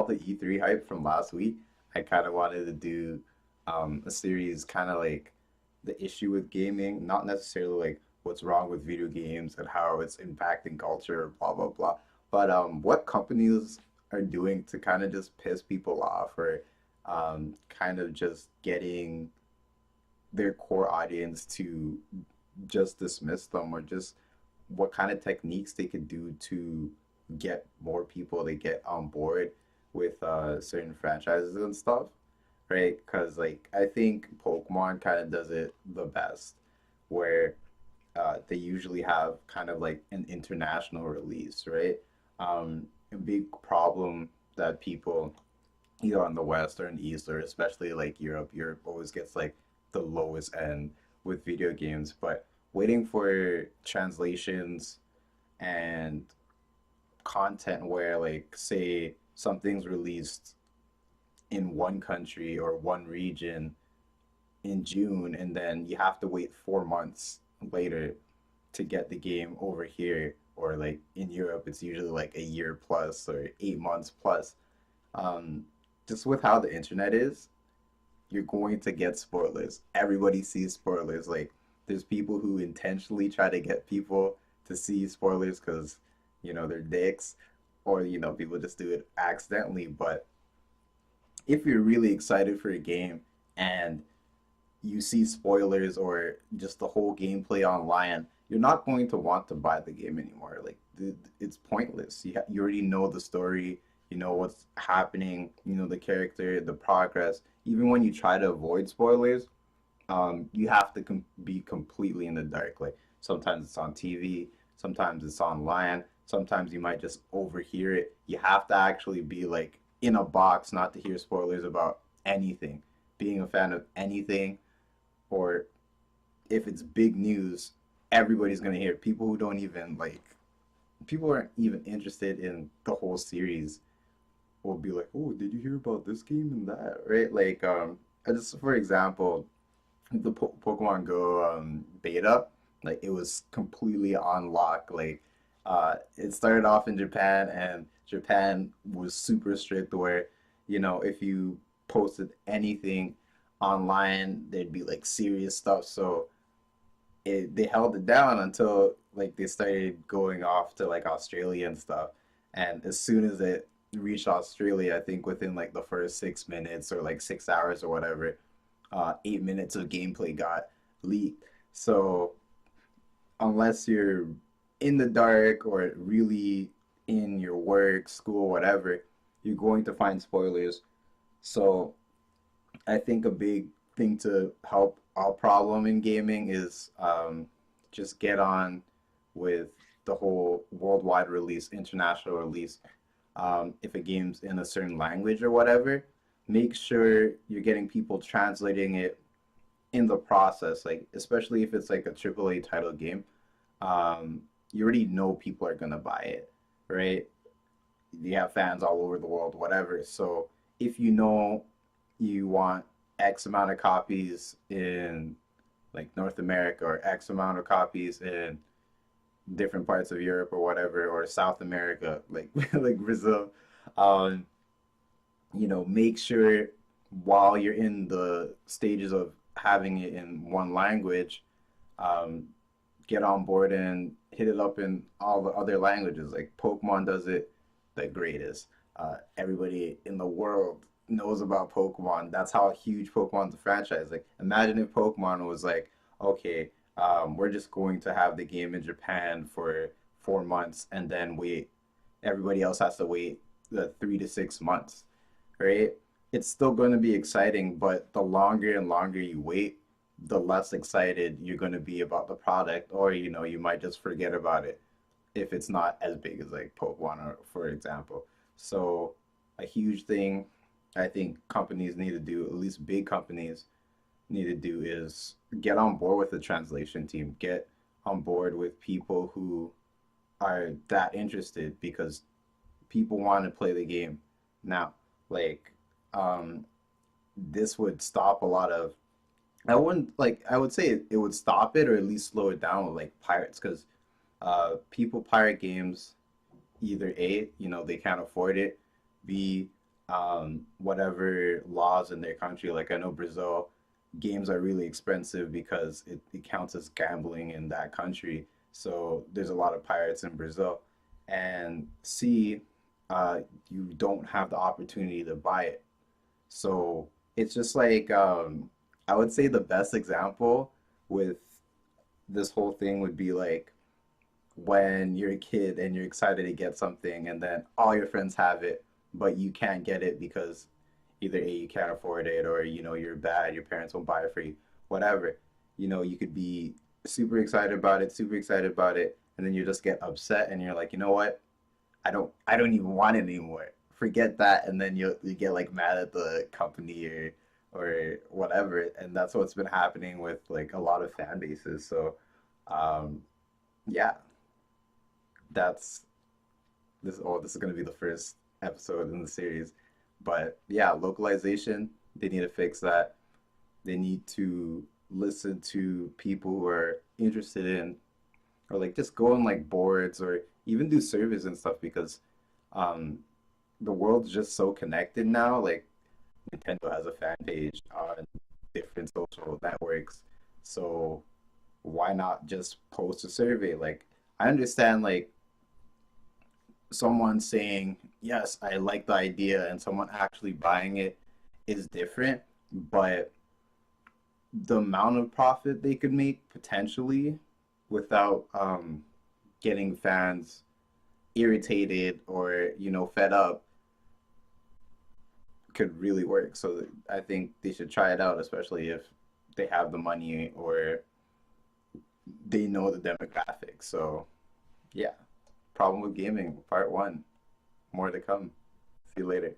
all the E3 hype from last week, I kind of wanted to do a series kind of like the issue with gaming, not necessarily like what's wrong with video games and how it's impacting culture, blah blah blah, but what companies are doing to kind of just piss people off or kind of just getting their core audience to just dismiss them or just what kind of techniques they could do to get more people to get on board with certain franchises and stuff, right? Because like I think Pokemon kind of does it the best, where they usually have kind of like an international release, right? A big problem that people either on the West or in the East or especially like Europe always gets like the lowest end with video games, but waiting for translations and content where like say something's released in one country or one region in June and then you have to wait 4 months later to get the game over here or like in Europe it's usually like a year plus or 8 months plus. Um, just with how the internet is, you're going to get spoilers. Everybody sees spoilers. Like there's people who intentionally try to get people to see spoilers because they're dicks, or people just do it accidentally. But if you're really excited for a game and you see spoilers or just the whole gameplay online, you're not going to want to buy the game anymore. Like it's pointless. You already know the story, you know what's happening, you know the character, the progress. Even when you try to avoid spoilers, you have to be completely in the dark. Like sometimes it's on TV, sometimes it's online, sometimes you might just overhear it. You have to actually be like in a box not to hear spoilers about anything. Being a fan of anything, or if it's big news, everybody's gonna hear it. People who don't even like, people aren't even interested in the whole series will be like, "Oh, did you hear about this game and that?" Right? Like, just for example, the Pokemon Go beta, like it was completely on lock. Like, it started off in Japan, and Japan was super strict where, if you posted anything online, there'd be like serious stuff. So they held it down until like they started going off to like Australia and stuff. And as soon as it reached Australia, I think within like the first 6 minutes or like 6 hours or whatever, 8 minutes of gameplay got leaked. So unless you're in the dark or really in your work, school, whatever, you're going to find spoilers. So I think a big thing to help our problem in gaming is just get on with the whole worldwide release, international release. If a game's in a certain language or whatever, make sure you're getting people translating it in the process. Like especially if it's like a AAA title game, you already know people are gonna buy it, right? You have fans all over the world, whatever. So if you know you want X amount of copies in like North America or X amount of copies in different parts of Europe or whatever, or South America, like like Brazil, um, make sure while you're in the stages of having it in one language, um, get on board and hit it up in all the other languages. Like Pokemon does it the greatest. Everybody in the world knows about Pokemon. That's how huge Pokemon's a franchise. Like imagine if Pokemon was like, okay, we're just going to have the game in Japan for 4 months and then wait. Everybody else has to wait the 3 to 6 months, right? It's still going to be exciting, but the longer and longer you wait, the less excited you're going to be about the product, or you might just forget about it if it's not as big as like Pokemon, or, for example. So, a huge thing I think companies need to do, at least big companies need to do, is get on board with the translation team. Get on board with people who are that interested because people want to play the game now. Like, um, this would stop a lot of. I wouldn't like. I would say it would stop it or at least slow it down with like pirates because people pirate games either A, they can't afford it, B, whatever laws in their country. Like I know Brazil, games are really expensive because it counts as gambling in that country. So there's a lot of pirates in Brazil. And C, you don't have the opportunity to buy it. So it's just like I would say the best example with this whole thing would be like when you're a kid and you're excited to get something and then all your friends have it, but you can't get it because either A, you can't afford it or you're bad, your parents won't buy it for you, whatever. You could be super excited about it, and then you just get upset and you're like, you know what? I don't even want it anymore. Forget that, and then you get like mad at the company or whatever, and that's what's been happening with like a lot of fan bases. So um, yeah, that's this is gonna be the first episode in the series. But yeah, localization, they need to fix that. They need to listen to people who are interested in or like just go on like boards or even do surveys and stuff because um the world's just so connected now. Like Nintendo has a fan page on different social networks. So why not just post a survey? Like I understand like someone saying, yes, I like the idea, and someone actually buying it is different, but the amount of profit they could make potentially without getting fans irritated or, fed up could really work. So I think they should try it out, especially if they have the money or they know the demographics. So yeah, problem with gaming, part one. More to come. See you later.